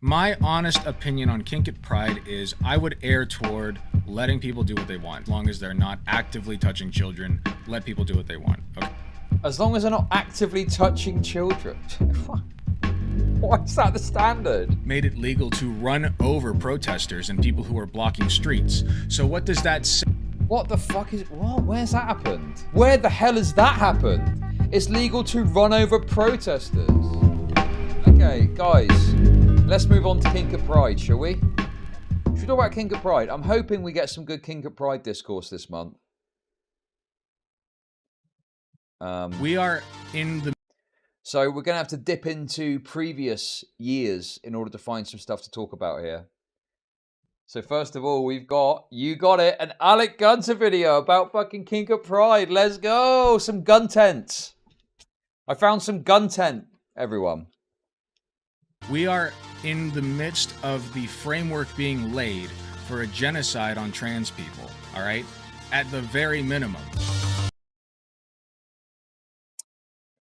My honest opinion on Kink at Pride is I would err toward letting people do what they want. As long as they're not actively touching children, let people do what they want. Okay. As long as they're not actively touching children. Why is that the standard? Made it legal to run over protesters and people who are blocking streets. So what does that say? What the fuck is... What? Where's that happened? Where the hell has that happened? It's legal to run over protesters. Okay, guys. Let's move on to Kink at Pride, shall we? Should we talk about Kink at Pride? I'm hoping we get some good Kink at Pride discourse this month. We are in the... So we're going to have to dip into previous years in order to find some stuff to talk about here. So first of all, we've got, you got it, an Alec Gunter video about fucking Kink at Pride. Let's go! Some gun tents. I found some gun tent, everyone. We are in the midst of the framework being laid for a genocide on trans people, all right? At the very minimum.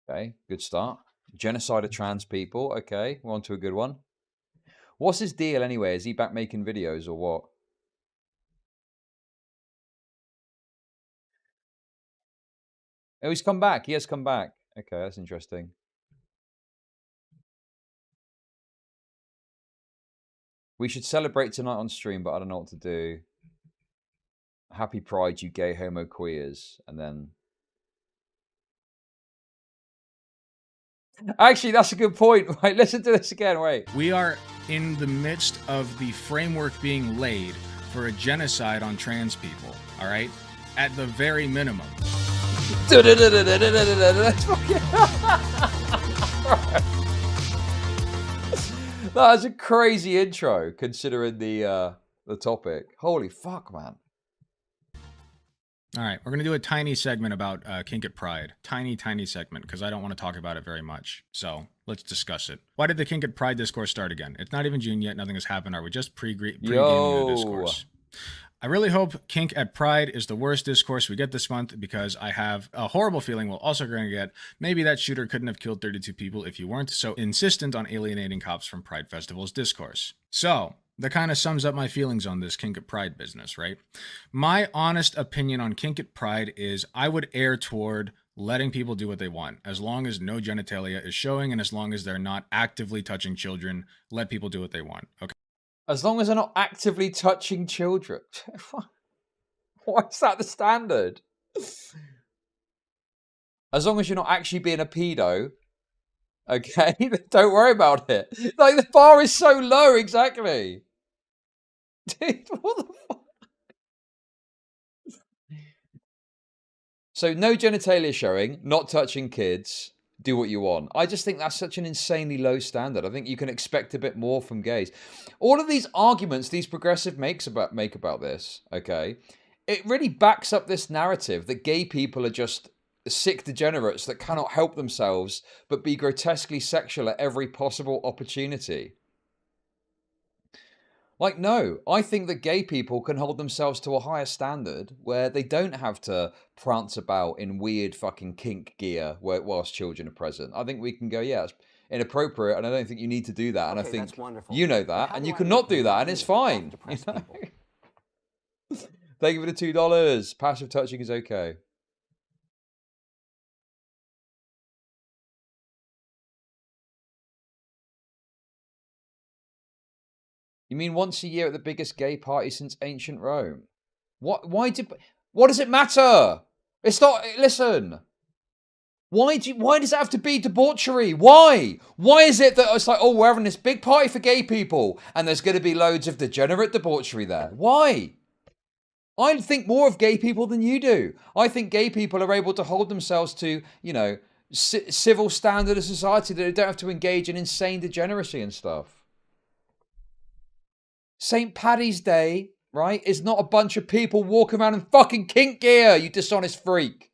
Okay, good start. Genocide of trans people. Okay, we're on to a good one. What's his deal anyway? Is he back making videos or what? Oh, he's come back. He has come back. Okay, that's interesting. We should celebrate tonight on stream, but I don't know what to do. Happy Pride, you gay homo queers. And then... Actually, that's a good point. Right, listen to this again. Wait. We are in the midst of the framework being laid for a genocide on trans people, all right? At the very minimum. That's a crazy intro, considering the topic. Holy fuck, man. All right, we're going to do a tiny segment about Kink at Pride. Tiny segment, because I don't want to talk about it very much. So let's discuss it. Why did the Kink at Pride discourse start again? It's not even June yet. Nothing has happened. Are we just pre-gaming the discourse? I really hope Kink at Pride is the worst discourse we get this month, because I have a horrible feeling we're also going to get maybe that shooter couldn't have killed 32 people if you weren't so insistent on alienating cops from Pride Festival's discourse. So... that kind of sums up my feelings on this Kink at Pride business, right? My honest opinion on Kink at Pride is I would err toward letting people do what they want. As long as no genitalia is showing and as long as they're not actively touching children, let people do what they want, okay? As long as they're not actively touching children. Why is that the standard? As long as you're not actually being a pedo, okay, don't worry about it. Like, the bar is so low, exactly. Dude, what the fuck? So, no genitalia showing, not touching kids, do what you want. I just think that's such an insanely low standard. I think you can expect a bit more from gays. All of these arguments these progressive make about this, okay, it really backs up this narrative that gay people are just sick degenerates that cannot help themselves but be grotesquely sexual at every possible opportunity. Like, no, I think that gay people can hold themselves to a higher standard where they don't have to prance about in weird fucking kink gear whilst children are present. I think we can go, yeah, it's inappropriate, and I don't think you need to do that. And okay, I think that's wonderful. you know that, and you cannot do that, and it's fine. You know? Thank you for the $2. Passive touching is okay. You mean once a year at the biggest gay party since ancient Rome? What? Why does it matter? It's not. Listen. Why does it have to be debauchery? Why? Why is it that it's like, oh, we're having this big party for gay people and there's going to be loads of degenerate debauchery there? Why? I think more of gay people than you do. I think gay people are able to hold themselves to, you know, civil standard of society, that they don't have to engage in insane degeneracy and stuff. St. Paddy's Day, right, is not a bunch of people walking around in fucking kink gear, you dishonest freak.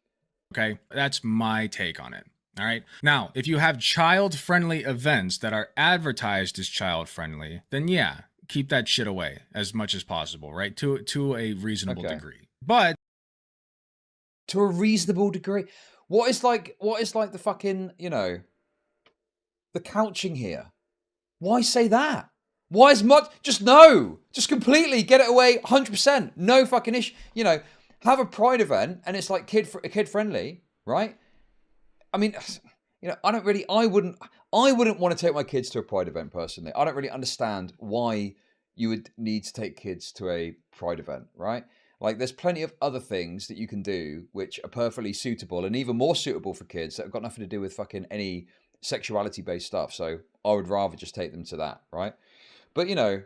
Okay, that's my take on it. All right. Now, if you have child-friendly events that are advertised as child-friendly, then yeah, keep that shit away as much as possible, right? To a reasonable degree. But to a reasonable degree, what is like the fucking, you know, the couching here? Why say that? Why is much? Just no. Just completely get it away 100%. No fucking issue. You know, have a pride event and it's like kid friendly, right? I mean, you know, I wouldn't want to take my kids to a pride event personally. I don't really understand why you would need to take kids to a pride event, right? Like, there's plenty of other things that you can do which are perfectly suitable and even more suitable for kids that have got nothing to do with fucking any sexuality-based stuff. So I would rather just take them to that, right? But, you know,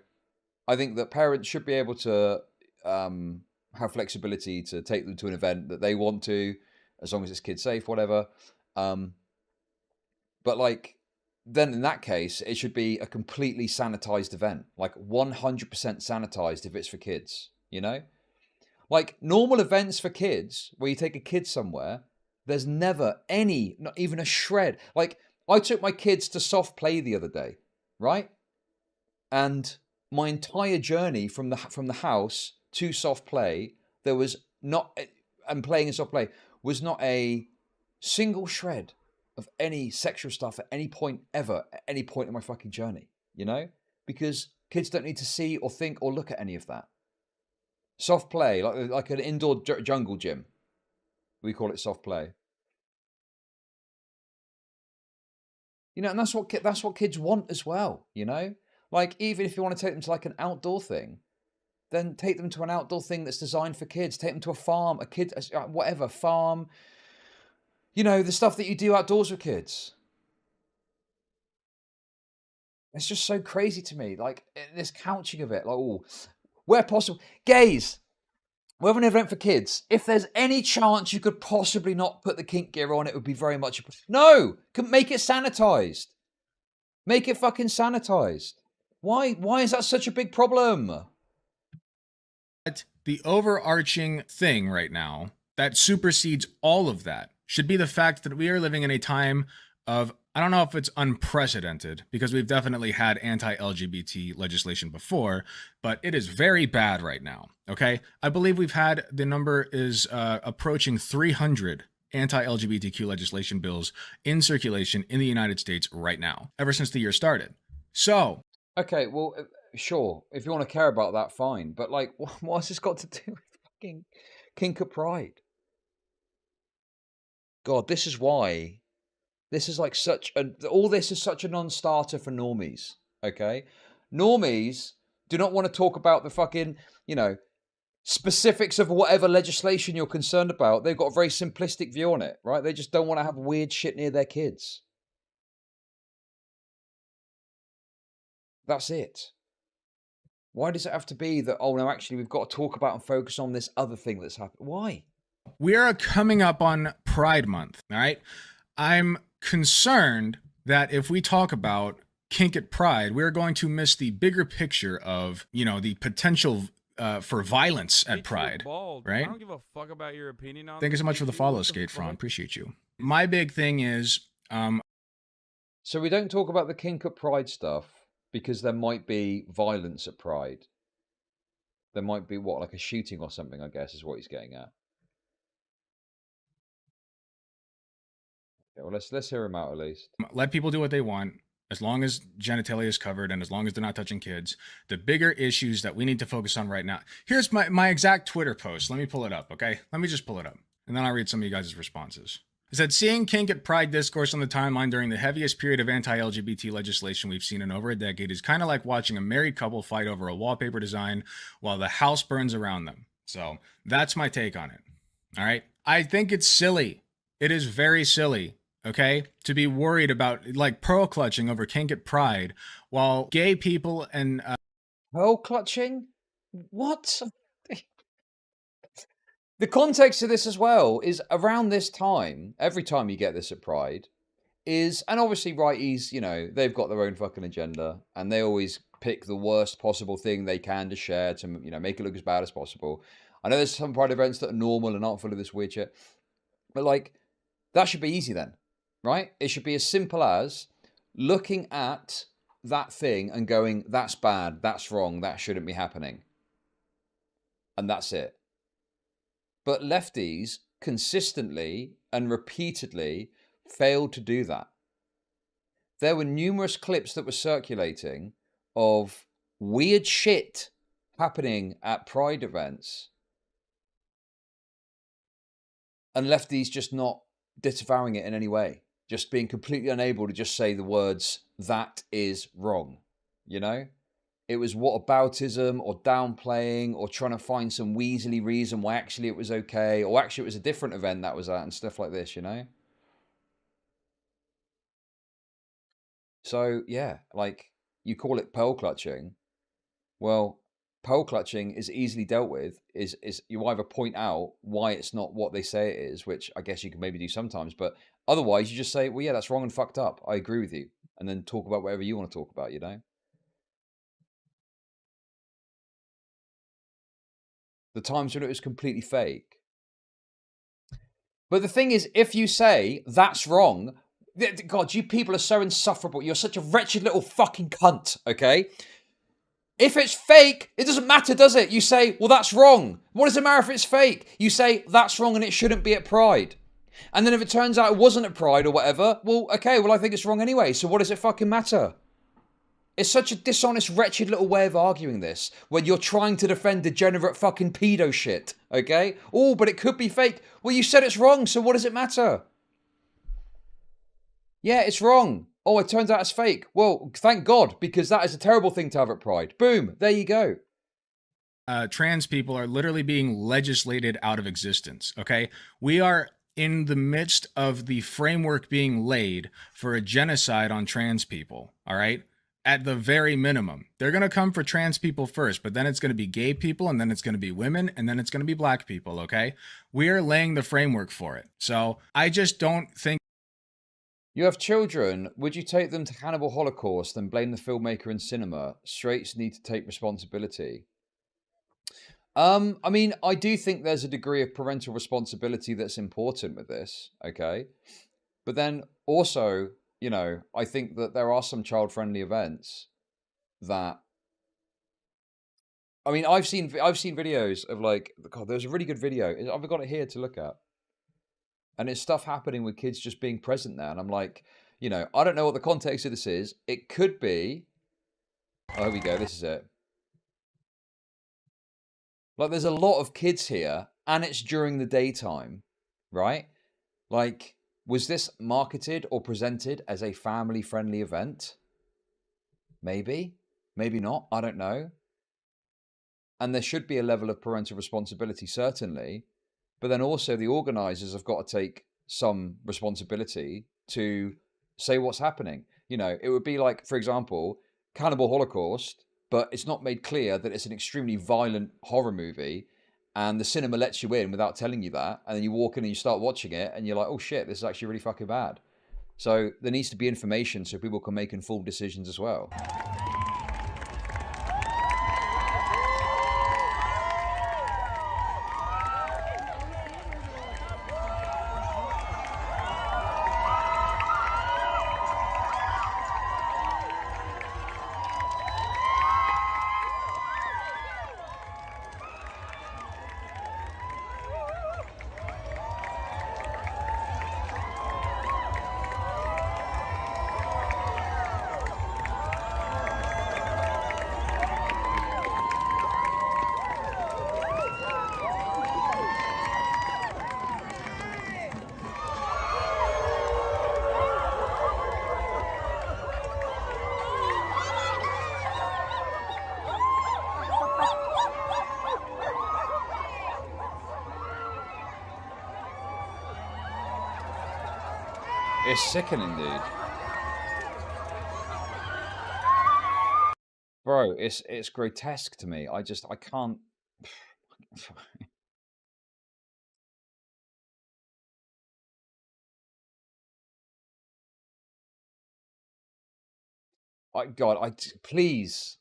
I think that parents should be able to have flexibility to take them to an event that they want to, as long as it's kid safe, whatever. But like, then in that case, it should be a completely sanitized event, like 100% sanitized if it's for kids, you know? Like normal events for kids, where you take a kid somewhere, there's never any, not even a shred. Like, I took my kids to soft play the other day, right? And my entire journey from the house to soft play, there was not, and playing in soft play, was not a single shred of any sexual stuff at any point ever, at any point in my fucking journey, you know? Because kids don't need to see or think or look at any of that. Soft play, like an indoor jungle gym. We call it soft play. You know, and that's what kids want as well, you know? Like, even if you want to take them to like an outdoor thing, then take them to an outdoor thing that's designed for kids. Take them to a farm, whatever, farm. You know, the stuff that you do outdoors with kids. It's just so crazy to me. Like, this couching of it. Like, oh, where possible. Gays, we're having an event for kids. If there's any chance you could possibly not put the kink gear on, it would be very much... No! Make it sanitized. Make it fucking sanitized. Why is that such a big problem? The overarching thing right now that supersedes all of that should be the fact that we are living in a time of, I don't know if it's unprecedented, because we've definitely had anti-LGBT legislation before, but it is very bad right now, okay? I believe we've had, the number is approaching 300 anti-LGBTQ legislation bills in circulation in the United States right now, ever since the year started. So... Okay, well, sure, if you want to care about that, fine. But, like, what's this got to do with fucking kink at Pride? God, this is why... This is like all this is such a non-starter for normies, okay? Normies do not want to talk about the fucking, you know, specifics of whatever legislation you're concerned about. They've got a very simplistic view on it, right? They just don't want to have weird shit near their kids. That's it. Why does it have to be that, oh no, actually we've got to talk about and focus on this other thing that's happened? Why? We are coming up on Pride Month, all right? I'm concerned that if we talk about kink at Pride, we're going to miss the bigger picture of, you know, the potential for violence at Pride, right? I don't give a fuck about your opinion on. Thank you so much for the follow, Skate Fron. Appreciate you. My big thing is, so we don't talk about the kink at Pride stuff because there might be violence at Pride. There might be like a shooting or something, I guess, is what he's getting at. Well, let's hear him out at least. Let people do what they want, as long as genitalia is covered and as long as they're not touching kids. The bigger issues that we need to focus on right now. Here's my exact Twitter post. Let me pull it up, okay? Let me just pull it up, and then I'll read some of you guys' responses. It said, seeing kink at Pride discourse on the timeline during the heaviest period of anti-LGBT legislation we've seen in over a decade is kind of like watching a married couple fight over a wallpaper design while the house burns around them. So that's my take on it. All right? I think it's silly. It is very silly. Okay, to be worried about like pearl clutching over kink at Pride while gay people and pearl clutching? What? The context of this as well is around this time, every time you get this at Pride, is, and obviously righties, you know, they've got their own fucking agenda and they always pick the worst possible thing they can to share to, you know, make it look as bad as possible. I know there's some Pride events that are normal and aren't full of this weird shit, but like, that should be easy then. Right? It should be as simple as looking at that thing and going, that's bad, that's wrong, that shouldn't be happening. And that's it. But lefties consistently and repeatedly failed to do that. There were numerous clips that were circulating of weird shit happening at Pride events and lefties just not disavowing it in any way, just being completely unable to just say the words, that is wrong, you know? It was whataboutism or downplaying or trying to find some weaselly reason why actually it was okay, or actually it was a different event that was at and stuff like this, you know? So, yeah, like, you call it pearl clutching. Well, pearl clutching is easily dealt with. Is you either point out why it's not what they say it is, which I guess you can maybe do sometimes, but otherwise you just say, well, yeah, that's wrong and fucked up. I agree with you. And then talk about whatever you want to talk about, you know? The times when it was completely fake. But the thing is, if you say that's wrong, God, you people are so insufferable. You're such a wretched little fucking cunt, okay? If it's fake, it doesn't matter, does it? You say, well, that's wrong. What does it matter if it's fake? You say, that's wrong and it shouldn't be at Pride. And then if it turns out it wasn't at Pride or whatever, well, okay, well, I think it's wrong anyway. So what does it fucking matter? It's such a dishonest, wretched little way of arguing this, when you're trying to defend degenerate fucking pedo shit, okay? Oh, but it could be fake. Well, you said it's wrong, so what does it matter? Yeah, it's wrong. Oh, it turns out it's fake. Well, thank God, because that is a terrible thing to have at Pride. Boom, there you go. Trans people are literally being legislated out of existence, okay? We are in the midst of the framework being laid for a genocide on trans people, all right? At the very minimum. They're going to come for trans people first, but then it's going to be gay people, and then it's going to be women, and then it's going to be black people, okay? We are laying the framework for it. So I just don't think. You have children. Would you take them to Cannibal Holocaust and blame the filmmaker and cinema? Straights need to take responsibility. I mean, I do think there's a degree of parental responsibility that's important with this, okay? But then also, you know, I think that there are some child-friendly events that, I mean, I've seen videos of like, God, there's a really good video. I've got it here to look at. And it's stuff happening with kids just being present there. And I'm like, you know, I don't know what the context of this is. It could be, oh, here we go. This is it. Like, there's a lot of kids here and it's during the daytime, right? Like, was this marketed or presented as a family-friendly event? Maybe, maybe not. I don't know. And there should be a level of parental responsibility, certainly. But then also the organizers have got to take some responsibility to say what's happening. You know, it would be like, for example, Cannibal Holocaust, but it's not made clear that it's an extremely violent horror movie, and the cinema lets you in without telling you that, and then you walk in and you start watching it, and you're like, oh shit, this is actually really fucking bad. So there needs to be information so people can make informed decisions as well. It's sickening, dude. Bro, it's grotesque to me. I can't. Please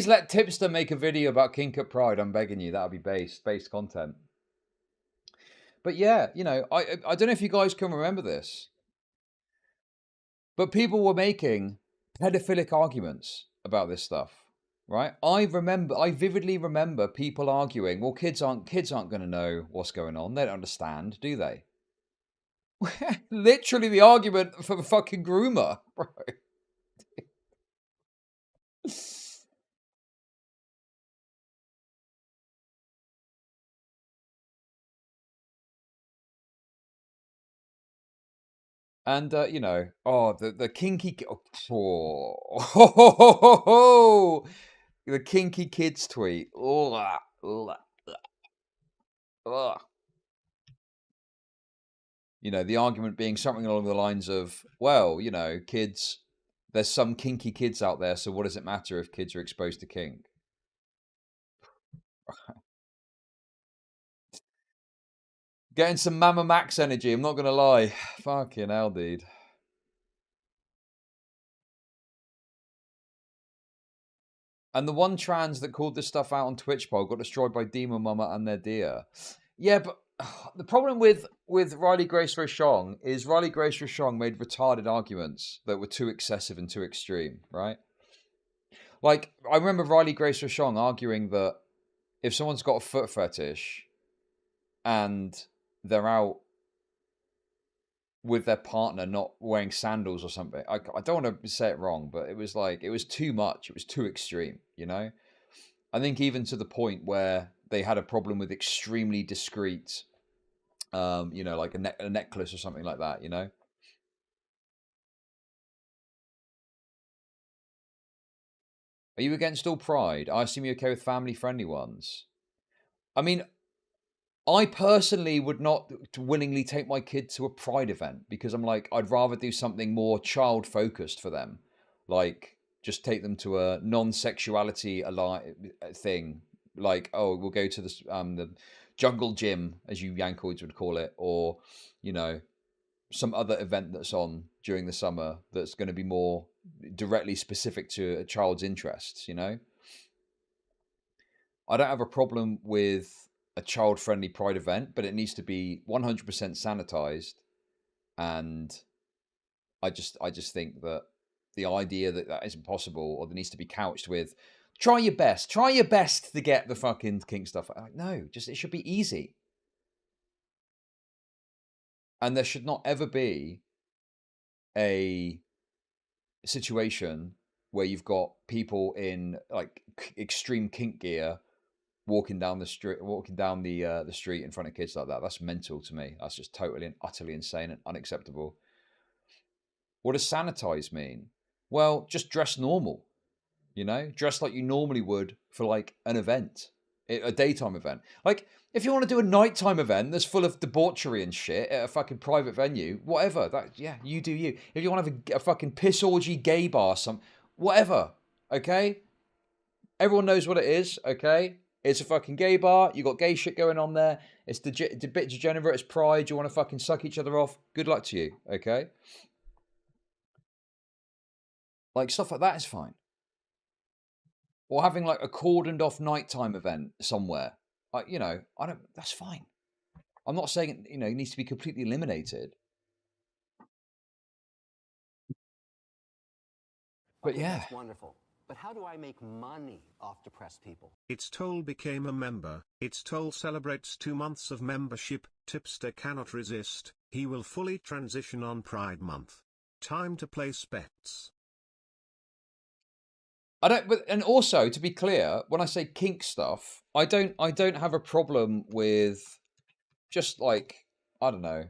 let Tipster make a video about Kink at Pride. I'm begging you. That would be based content. But yeah, you know, I don't know if you guys can remember this, but people were making pedophilic arguments about this stuff, right? I vividly remember people arguing, well, kids aren't going to know what's going on. They don't understand, do they? Literally the argument for the fucking groomer, bro. And you know, the kinky, oh, the kinky kids tweet. Ugh, ugh, ugh. You know, the argument being something along the lines of, well, you know, kids, there's some kinky kids out there, so what does it matter if kids are exposed to kink? Getting some Mama Max energy, I'm not going to lie. Fucking hell, dude. And the one trans that called this stuff out on Twitch poll got destroyed by Demon Mama and their dear. Yeah, but the problem with Riley Grace Rochon is Riley Grace Rochon made retarded arguments that were too excessive and too extreme, right? Like, I remember Riley Grace Rochon arguing that if someone's got a foot fetish and they're out with their partner not wearing sandals or something, I don't want to say it wrong, but it was like, it was too much. It was too extreme, you know? I think even to the point where they had a problem with extremely discreet, you know, like a necklace or something like that, you know? Are you against all pride? I assume you're okay with family-friendly ones. I mean, I personally would not willingly take my kid to a pride event because I'm like, I'd rather do something more child-focused for them. Like, just take them to a non-sexuality thing. Like, oh, we'll go to the jungle gym, as you Yankoids would call it, or, you know, some other event that's on during the summer that's going to be more directly specific to a child's interests, you know? I don't have a problem with a child-friendly pride event, but it needs to be 100% sanitized. And I just think that the idea that that isn't possible, or there needs to be couched with, try your best to get the fucking kink stuff. Like, no, just, it should be easy. And there should not ever be a situation where you've got people in like extreme kink gear walking down the street, the street in front of kids like that. That's mental to me. That's just totally and utterly insane and unacceptable. What does sanitize mean? Well, just dress normal. You know, dress like you normally would for like an event, a daytime event. Like, if you want to do a nighttime event that's full of debauchery and shit at a fucking private venue, whatever. That, yeah, you do you. If you want to have a fucking piss orgy gay bar, whatever. Okay, everyone knows what it is. Okay, it's a fucking gay bar. You got gay shit going on there. It's a bit degenerate. It's pride. You want to fucking suck each other off. Good luck to you. Okay, like stuff like that is fine. Or having like a cordoned off nighttime event somewhere. You know, that's fine. I'm not saying, you know, it needs to be completely eliminated. But okay, yeah. That's wonderful. But how do I make money off depressed people? It's Toll became a member. It's Toll celebrates 2 months of membership. Tipster cannot resist. He will fully transition on Pride Month. Time to place bets. And also, to be clear, when I say kink stuff, I don't have a problem with just like, I don't know.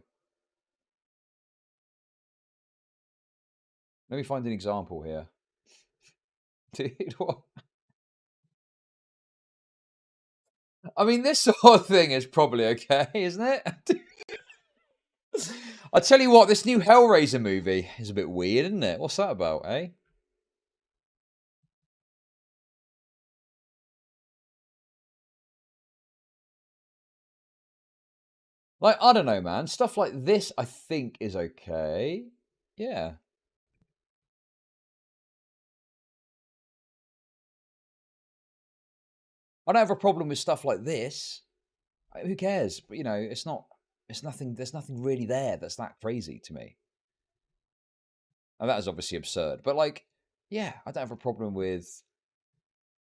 Let me find an example here. Dude, what? I mean, this sort of thing is probably okay, isn't it? I tell you what, this new Hellraiser movie is a bit weird, isn't it? What's that about, eh? Like, I don't know, man. Stuff like this, I think, is okay. Yeah. I don't have a problem with stuff like this. Who cares? But, you know, it's nothing, there's nothing really there that's that crazy to me. And that is obviously absurd. But, like, yeah, I don't have a problem with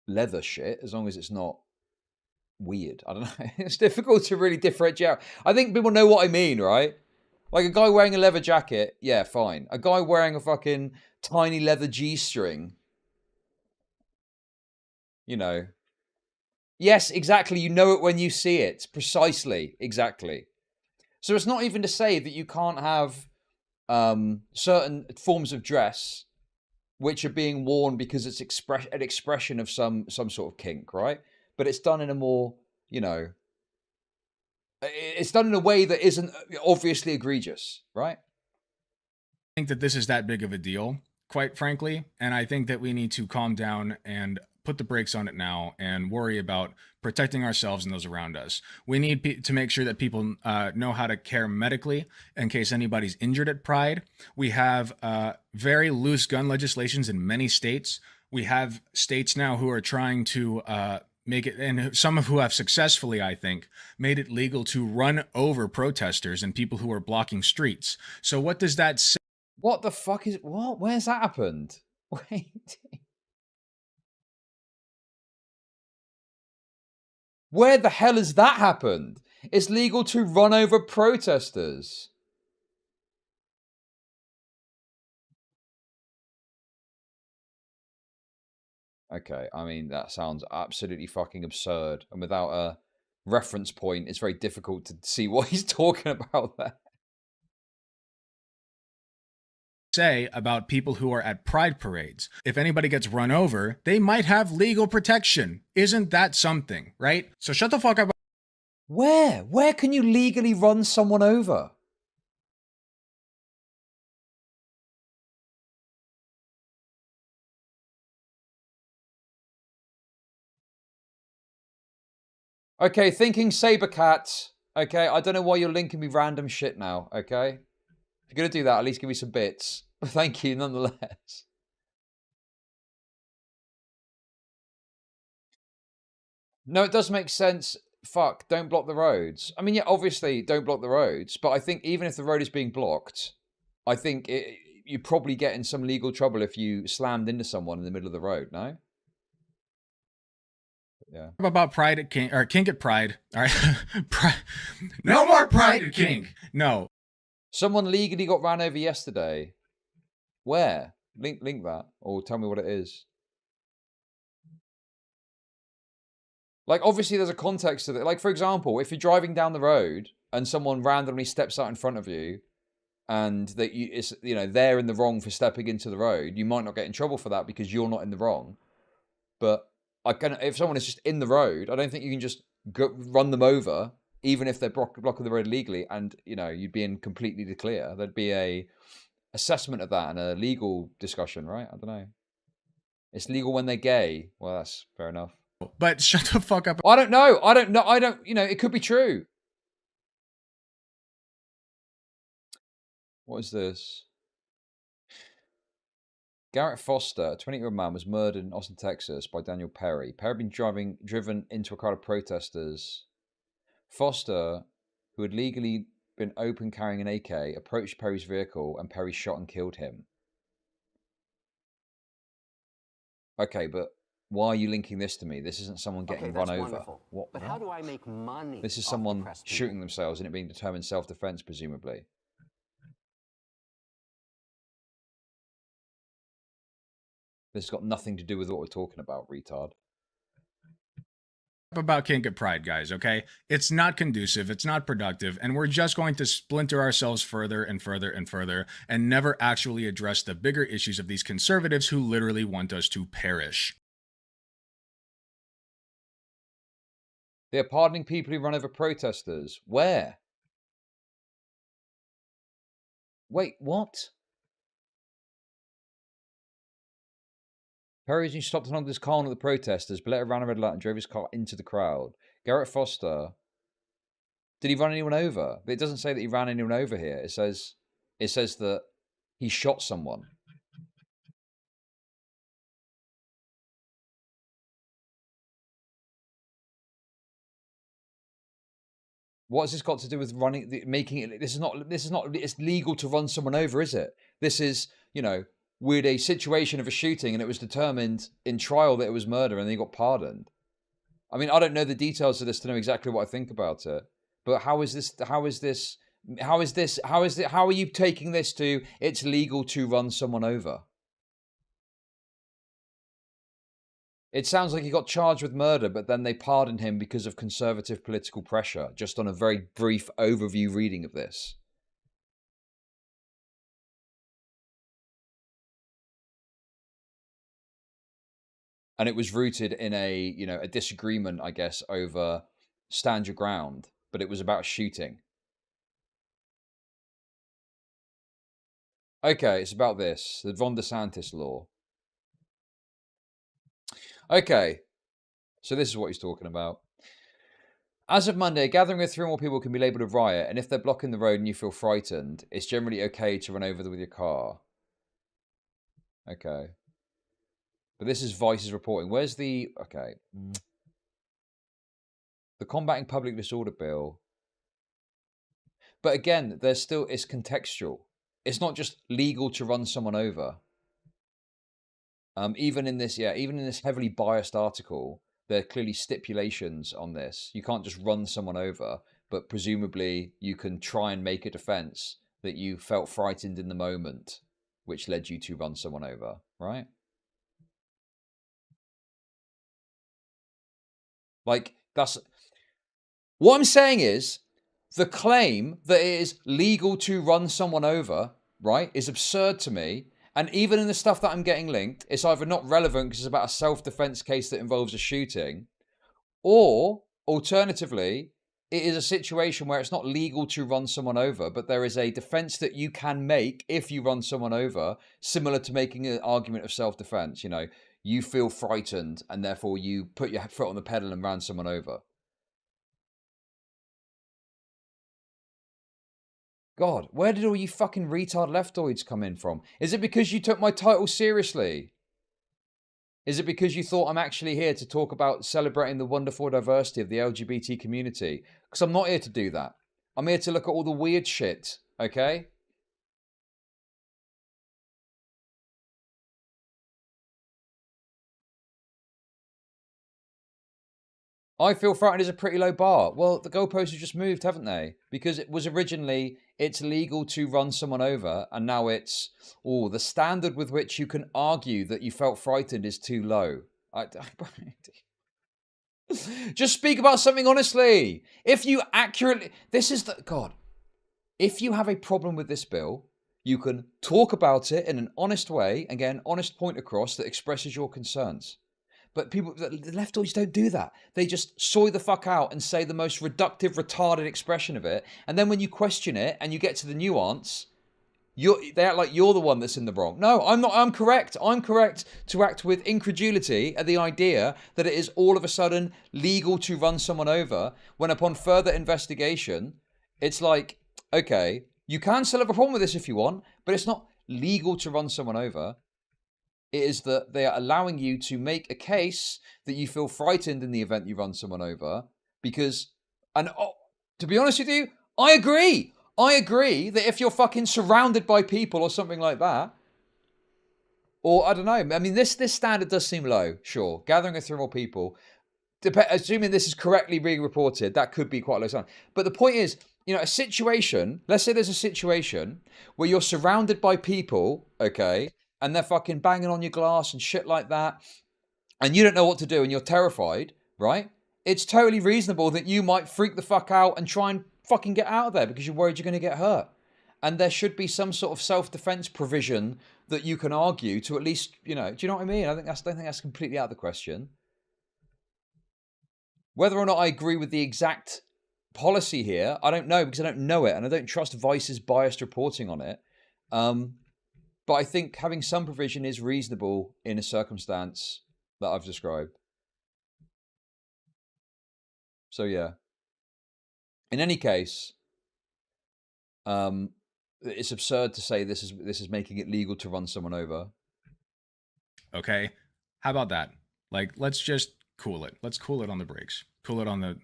leather shit as long as it's not weird. I don't know. It's difficult to really differentiate. I think people know what I mean, right? Like a guy wearing a leather jacket, yeah, fine. A guy wearing a fucking tiny leather G-string, you know. Yes, exactly. You know it when you see it. Precisely. Exactly. So it's not even to say that you can't have certain forms of dress which are being worn because it's an expression of some sort of kink, right? But it's done in a more, you know, it's done in a way that isn't obviously egregious, right? I think that this is that big of a deal, quite frankly, and I think that we need to calm down and put the brakes on it now and worry about protecting ourselves and those around us. We need to make sure that people know how to care medically in case anybody's injured at Pride. We have very loose gun legislations in many states. We have states now who are trying to make it, and some of who have successfully, I think, made it legal to run over protesters and people who are blocking streets. So what does that say? What the fuck is what? Where's that happened? Wait. Where the hell has that happened? It's legal to run over protesters. Okay, I mean, that sounds absolutely fucking absurd. And without a reference point, it's very difficult to see what he's talking about there. Say about people who are at pride parades. If anybody gets run over, they might have legal protection. Isn't that something, right? So shut the fuck up. Where? Where can you legally run someone over? Okay, thinking Sabercat. Okay, I don't know why you're linking me random shit now, okay? If you're going to do that, at least give me some bits. Thank you, nonetheless. No, it does make sense. Fuck, don't block the roads. I mean, yeah, obviously, don't block the roads. But I think even if the road is being blocked, I think you probably get in some legal trouble if you slammed into someone in the middle of the road, no? Yeah. About Pride at Kink, or Kink at Pride. All right. No more Pride at Kink. No. Someone legally got ran over yesterday. Where? Link that, or tell me what it is. Like, obviously, there's a context to it. Like, for example, if you're driving down the road and someone randomly steps out in front of you, and that they're in the wrong for stepping into the road, you might not get in trouble for that because you're not in the wrong. But if someone is just in the road, I don't think you can just run them over, even if they're blocking the road legally, and you'd be in completely the clear. There'd be a assessment of that and a legal discussion, right? I don't know. It's legal when they're gay. Well, that's fair enough. But shut the fuck up. I don't know. It could be true. What is this? Garrett Foster, a 20-year-old man, was murdered in Austin, Texas by Daniel Perry. Perry had been driven into a crowd of protesters. Foster, who had legally been open carrying an AK, approached Perry's vehicle and Perry shot and killed him. Okay, but why are you linking this to me? This isn't someone getting run over. Wonderful. What? But how do I make money? This is someone shooting themselves and it being determined self-defense, presumably. This has got nothing to do with what we're talking about, retard. About Kink at Pride, guys, okay? It's not conducive, it's not productive, and we're just going to splinter ourselves further and further and further and never actually address the bigger issues of these conservatives who literally want us to perish. They're pardoning people who run over protesters. Where? Wait, what? Perry originally stopped along this car with the protesters, but later ran a red light and drove his car into the crowd. Garrett Foster. Did he run anyone over? But it doesn't say that he ran anyone over here. It says that he shot someone. What has this got to do with making it? This is not. It's legal to run someone over, is it? This is, with a situation of a shooting, and it was determined in trial that it was murder, and they got pardoned. I mean, I don't know the details of this to know exactly what I think about it. But how are you taking this to? It's legal to run someone over. It sounds like he got charged with murder, but then they pardoned him because of conservative political pressure, just on a very brief overview reading of this. And it was rooted in a disagreement, I guess, over stand your ground, but it was about shooting. Okay, it's about this, the Ron DeSantis law. Okay, so this is what he's talking about. As of Monday, a gathering of 3 or more people can be labelled a riot, and if they're blocking the road and you feel frightened, it's generally okay to run over them with your car. Okay. But this is Vice's reporting. Where's the... Okay. The Combating Public Disorder Bill. But again, there's still... It's contextual. It's not just legal to run someone over. Even in this heavily biased article, there are clearly stipulations on this. You can't just run someone over, but presumably you can try and make a defense that you felt frightened in the moment, which led you to run someone over, right? Like, that's... What I'm saying is, the claim that it is legal to run someone over, right, is absurd to me. And even in the stuff that I'm getting linked, it's either not relevant because it's about a self-defense case that involves a shooting, or alternatively, it is a situation where it's not legal to run someone over, but there is a defense that you can make if you run someone over, similar to making an argument of self-defense. You know, you feel frightened and therefore you put your foot on the pedal and ran someone over. God, where did all you fucking retard leftoids come in from? Is it because you took my title seriously? Is it because you thought I'm actually here to talk about celebrating the wonderful diversity of the LGBT community? Because I'm not here to do that. I'm here to look at all the weird shit, okay? I feel frightened is a pretty low bar. Well, the goalposts have just moved, haven't they? Because it was originally, it's legal to run someone over, and now it's, oh, the standard with which you can argue that you felt frightened is too low. Just speak about something honestly. If you accurately, this is the, God, if you have a problem with this bill, you can talk about it in an honest way and get an honest point across that expresses your concerns. But people, the leftoids don't do that. They just soy the fuck out and say the most reductive, retarded expression of it. And then when you question it and you get to the nuance, they act like you're the one that's in the wrong. No, I'm not. I'm correct. I'm correct to act with incredulity at the idea that it is all of a sudden legal to run someone over, when upon further investigation, it's like, okay, you can still have a problem with this if you want, but it's not legal to run someone over. It is that they are allowing you to make a case that you feel frightened in the event you run someone over. Because, and to be honest with you, I agree. I agree that if you're fucking surrounded by people or something like that, or I don't know, I mean, this standard does seem low, sure. Gathering of 3 or more people, assuming this is correctly being reported, that could be quite a low standard. But the point is, you know, a situation, let's say there's a situation where you're surrounded by people, okay, and they're fucking banging on your glass and shit like that, and you don't know what to do and you're terrified, right? It's totally reasonable that you might freak the fuck out and try and fucking get out of there because you're worried you're going to get hurt. And there should be some sort of self-defense provision that you can argue to at least, you know, do you know what I mean? I don't think that's completely out of the question. Whether or not I agree with the exact policy here, I don't know, because I don't know it and I don't trust Vice's biased reporting on it. But I think having some provision is reasonable in a circumstance that I've described. So yeah. In any case, it's absurd to say this is making it legal to run someone over. Okay, how about that? Like, let's just cool it. Let's cool it on the brakes. Cool it on the,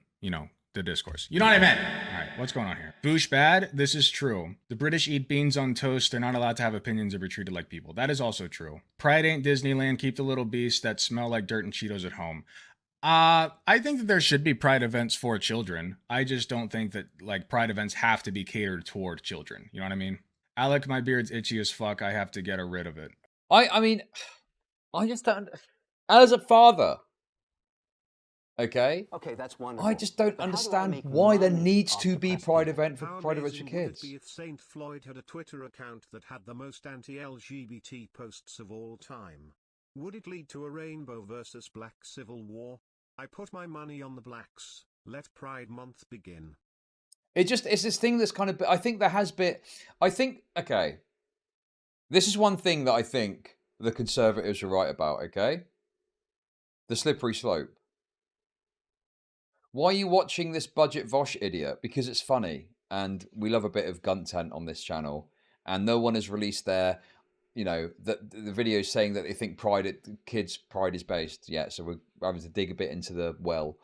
the discourse. You know what I meant? All right, what's going on here? Vaush bad? This is true. The British eat beans on toast. They're not allowed to have opinions or be treated like people. That is also true. Pride ain't Disneyland. Keep the little beasts that smell like dirt and Cheetos at home. I think that there should be pride events for children. I just don't think that, like, pride events have to be catered toward children. You know what I mean? Alec, my beard's itchy as fuck. I have to get rid of it. I mean, I just don't... As a father... Okay. Okay, that's wonderful. I just don't But how do I understand make why there money needs off to the be press pride people? event for How pride events for amazing would it kids. be if Saint Floyd had a Twitter account that had the most anti-LGBT posts of all time? Would it lead to a rainbow versus black civil war? I put my money on the blacks. Let Pride Month begin. It's this thing that's kind of, I think there has been, okay, this is one thing that I think the Conservatives are right about, okay? The slippery slope. Why are you watching this budget Vaush idiot? Because it's funny, and we love a bit of content on this channel, and no one has released their, the videos saying that they think kids' pride is based yet, so we're having to dig a bit into the well.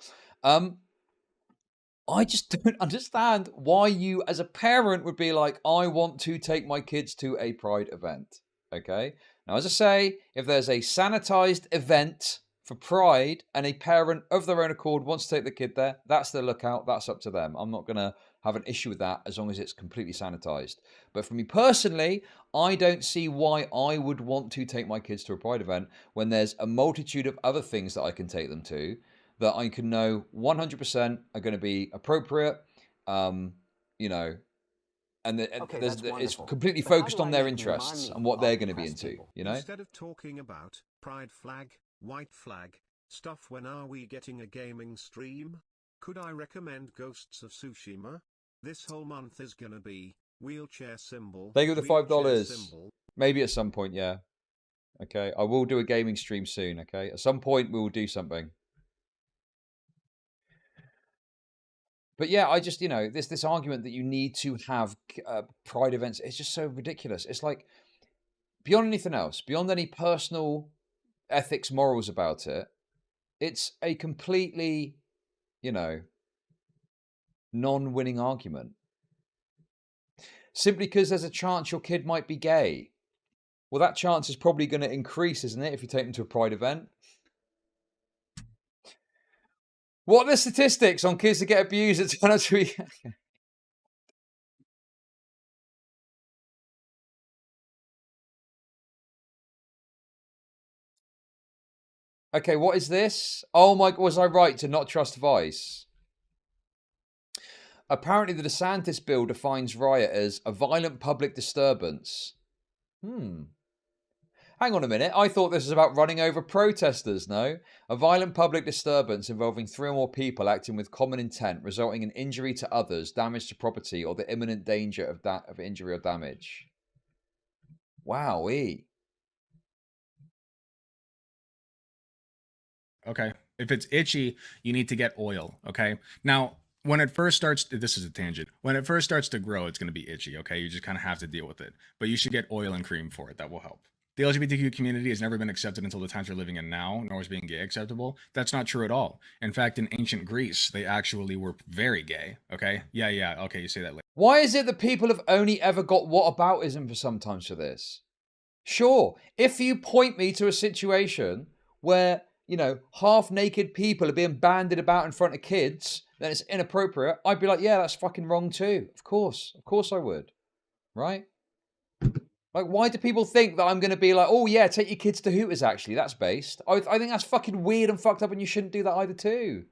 I just don't understand why you, as a parent, would be like, I want to take my kids to a pride event. Okay? Now, as I say, if there's a sanitized event for pride and a parent of their own accord wants to take the kid there, that's their lookout. That's up to them. I'm not going to have an issue with that as long as it's completely sanitized. But for me personally, I don't see why I would want to take my kids to a pride event when there's a multitude of other things that I can take them to that I can know 100% are going to be appropriate, and it's completely focused on their interests and what they're going to be into, Instead of talking about pride flag, white flag, stuff, when are we getting a gaming stream? Could I recommend Ghosts of Tsushima? This whole month is going to be wheelchair symbol. Thank you for the $5. Maybe at some point, yeah. Okay, I will do a gaming stream soon, okay? At some point, we will do something. But yeah, I just, this argument that you need to have pride events, it's just so ridiculous. It's like, beyond anything else, beyond any personal ethics, morals about it, it's a completely, non-winning argument. Simply because there's a chance your kid might be gay. Well, that chance is probably going to increase, isn't it, if you take them to a pride event? What are the statistics on kids that get abused at turn out to be... Okay, what is this? Oh my... Was I right to not trust Vice? Apparently, the DeSantis bill defines riot as a violent public disturbance. Hang on a minute. I thought this was about running over protesters, no? A violent public disturbance involving 3 or more people acting with common intent, resulting in injury to others, damage to property, or the imminent danger of injury or damage. Wowee. Okay. If it's itchy, you need to get oil. Okay. Now, when it first starts, this is a tangent. When it first starts to grow, it's going to be itchy. Okay. You just kind of have to deal with it. But you should get oil and cream for it. That will help. The LGBTQ community has never been accepted until the times we're living in now, nor is being gay acceptable. That's not true at all. In fact, in ancient Greece, they actually were very gay. Okay? Yeah. Okay, you say that later. Why is it that people have only ever got whataboutism for sometimes for this? Sure, if you point me to a situation where, half-naked people are being bandied about in front of kids, then it's inappropriate, I'd be like, yeah, that's fucking wrong too. Of course I would. Right? Like, why do people think that I'm going to be like, oh yeah, take your kids to Hooters, actually? That's based. I think that's fucking weird and fucked up, and you shouldn't do that either too.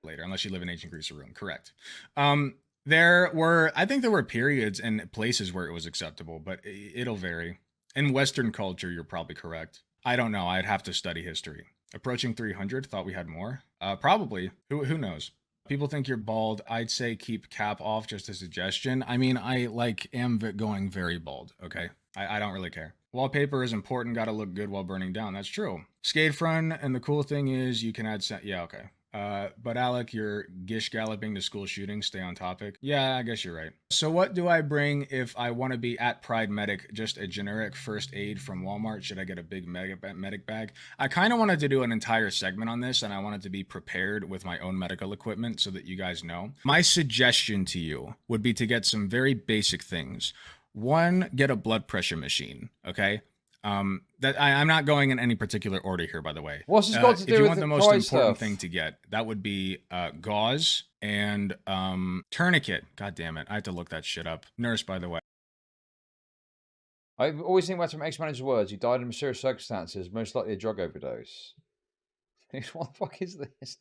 Later, unless you live in ancient Greece or Rome. Correct. I think there were periods and places where it was acceptable, but it'll vary. In Western culture, you're probably correct. I don't know. I'd have to study history. Approaching 300, thought we had more. Probably. Who knows? People think you're bald. I'd say keep cap off, just a suggestion. I mean, I am going very bald, okay? I don't really care. Wallpaper is important. Got to look good while burning down. That's true. Skate front, and the cool thing is you can add... Yeah, okay. But Alec, you're gish galloping to school shooting. Stay on topic. Yeah, I guess you're right. So what do I bring if I want to be at Pride Medic? Just a generic first aid from Walmart? Should I get a big medic bag? I kind of wanted to do an entire segment on this, and I wanted to be prepared with my own medical equipment so that you guys know. My suggestion to you would be to get some very basic things. 1, get a blood pressure machine, okay? That I'm not going in any particular order here, by the way. What's this got to do with the If you want the most important stuff? thing to get, that would be gauze and tourniquet. God damn it, I had to look that shit up. Nurse, by the way. I always think about some ex-manager's words. He died in mysterious circumstances, most likely a drug overdose. What the fuck is this?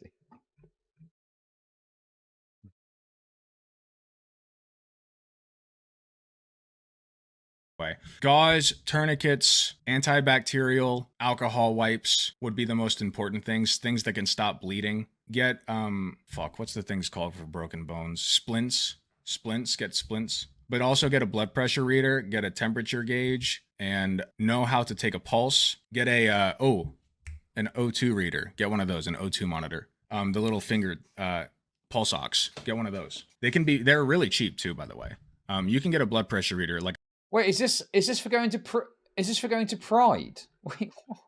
way. Gauze, tourniquets, antibacterial, alcohol wipes would be the most important things that can stop bleeding. Get, what's the things called for broken bones? Splints, get splints. But also get a blood pressure reader, get a temperature gauge, and know how to take a pulse. Get an O2 reader. Get one of those, an O2 monitor. The little finger pulse ox. Get one of those. They're really cheap too, by the way. You can get a blood pressure reader. Like, Wait, is this for going to Pride? Wait, what?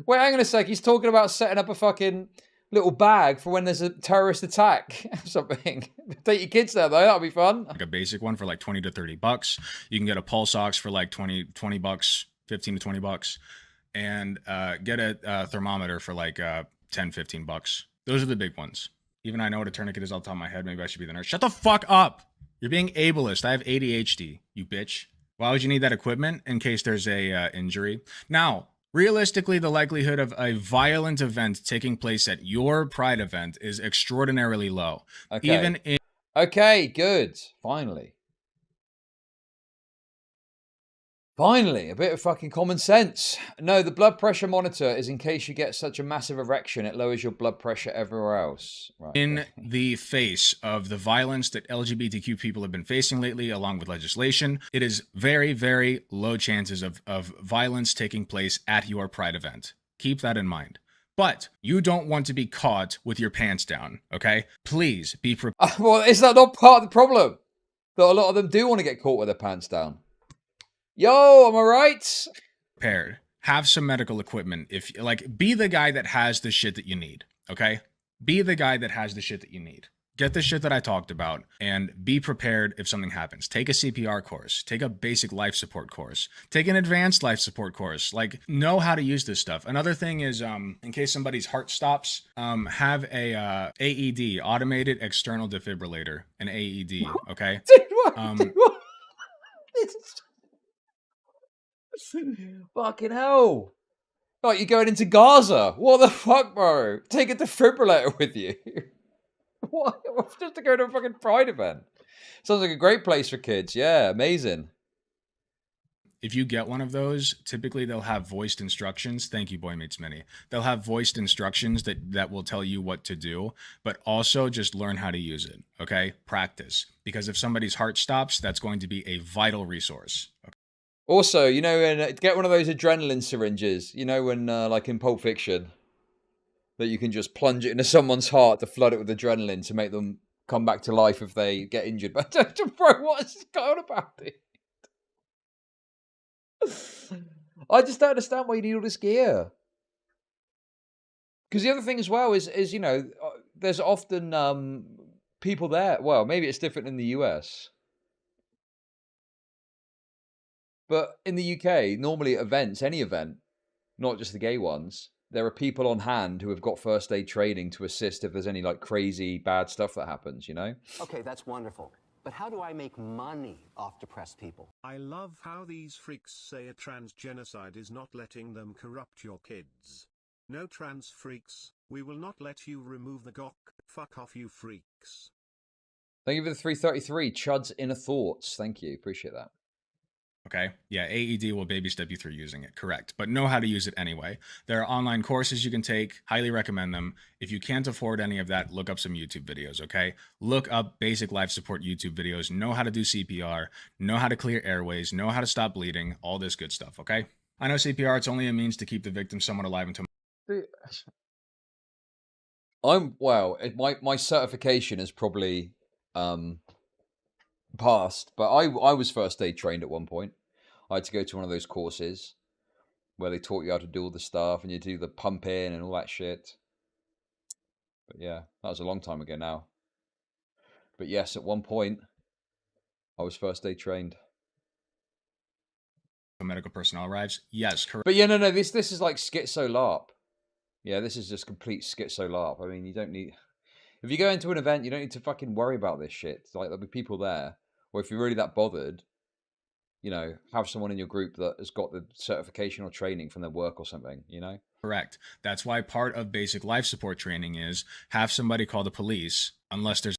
Wait, hang on a sec. He's talking about setting up a fucking little bag for when there's a terrorist attack or something. Take your kids there though. That'll be fun. a basic one for like $20 to $30. You can get a pulse ox for like $20, 15 to $20, and get a thermometer for like $10, $15. Those are the big ones. Even I know what a tourniquet is off the top of my head. Maybe I should be the nurse. Shut the fuck up. You're being ableist. I have ADHD, you bitch. Why would you need that equipment? In case there's a injury. Now, realistically, the likelihood of a violent event taking place at your Pride event is extraordinarily low. Okay. Okay, good. Finally. Finally, a bit of fucking common sense. No, the blood pressure monitor is in case you get such a massive erection, it lowers your blood pressure everywhere else. Right. In the face of the violence that LGBTQ people have been facing lately, along with legislation, it is very, very low chances of violence taking place at your Pride event. Keep that in mind. But you don't want to be caught with your pants down, okay? Please be prepared. Well, is that not part of the problem? That a lot of them do want to get caught with their pants down. Yo, am I right? Prepared. Have some medical equipment. If be the guy that has the shit that you need, okay? Be the guy that has the shit that you need. Get the shit that I talked about and be prepared if something happens. Take a CPR course. Take a basic life support course. Take an advanced life support course. Like, know how to use this stuff. Another thing is, in case somebody's heart stops, have a AED, automated external defibrillator, an AED, okay? Dude, what? Dude, what? Fucking hell. Like, you're going into Gaza. What the fuck, bro? Take a defibrillator with you. What? Just to go to a fucking Pride event. Sounds like a great place for kids. Yeah, amazing. If you get one of those, typically they'll have voiced instructions. Thank you, Boy Meets Mini. They'll have voiced instructions that will tell you what to do, but also just learn how to use it, okay? Practice. Because if somebody's heart stops, that's going to be a vital resource. Okay? Also, you know, get one of those adrenaline syringes. You know, when, like in Pulp Fiction, that you can just plunge it into someone's heart to flood it with adrenaline to make them come back to life if they get injured. But, bro, what is going on about it? I just don't understand why you need all this gear. Because the other thing as well is, you know, there's often people there. Well, maybe it's different in the US. But in the UK, normally at events, any event, not just the gay ones, there are people on hand who have got first aid training to assist if there's any like crazy bad stuff that happens, you know? Okay, that's wonderful. But how do I make money off depressed people? I love how these freaks say a trans genocide is not letting them corrupt your kids. No trans freaks, we will not let you remove the gok. Fuck off, you freaks. Thank you for the 333. Chud's inner thoughts. Thank you. Appreciate that. Okay. Yeah, AED will baby step you through using it. Correct. But know how to use it anyway. There are online courses you can take. Highly recommend them. If you can't afford any of that, look up some YouTube videos, okay? Look up basic life support YouTube videos. Know how to do CPR. Know how to clear airways. Know how to stop bleeding. All this good stuff, okay? I know CPR, it's only a means to keep the victim somewhat alive until... My certification is probably passed, but I was first aid trained at one point. I had to go to one of those courses where they taught you how to do all the stuff and you do the pump in and all that shit. But yeah, that was a long time ago now. But yes, at one point I was first aid trained. medical personnel arrives. Yes, correct. But yeah, no, this is like schizo LARP. Yeah, this is just complete schizo LARP. I mean, you don't need... If you go into an event, you don't need to fucking worry about this shit. Like, there'll be people there. Or if you're really that bothered, you know, have someone in your group that has got the certification or training from their work or something, you know? Correct. That's why part of basic life support training is have somebody call the police unless there's...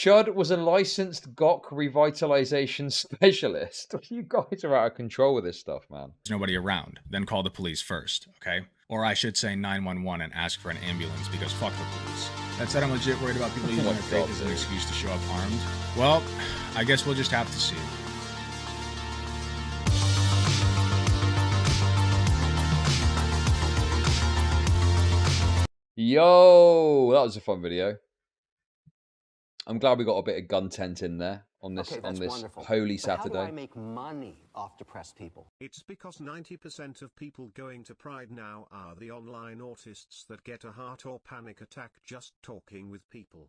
Chud was a licensed GOK revitalization specialist. You guys are out of control with this stuff, man. There's nobody around. Then call the police first, okay? Or I should say 911 and ask for an ambulance because fuck the police. That said, I'm legit worried about people using their faith as an excuse to show up armed. Well, I guess we'll just have to see. Yo, that was a fun video. I'm glad we got a bit of content in there on this wonderful. holy But how do I Saturday. make money off depressed people? It's because 90% of people going to Pride now are the online autists that get a heart or panic attack just talking with people.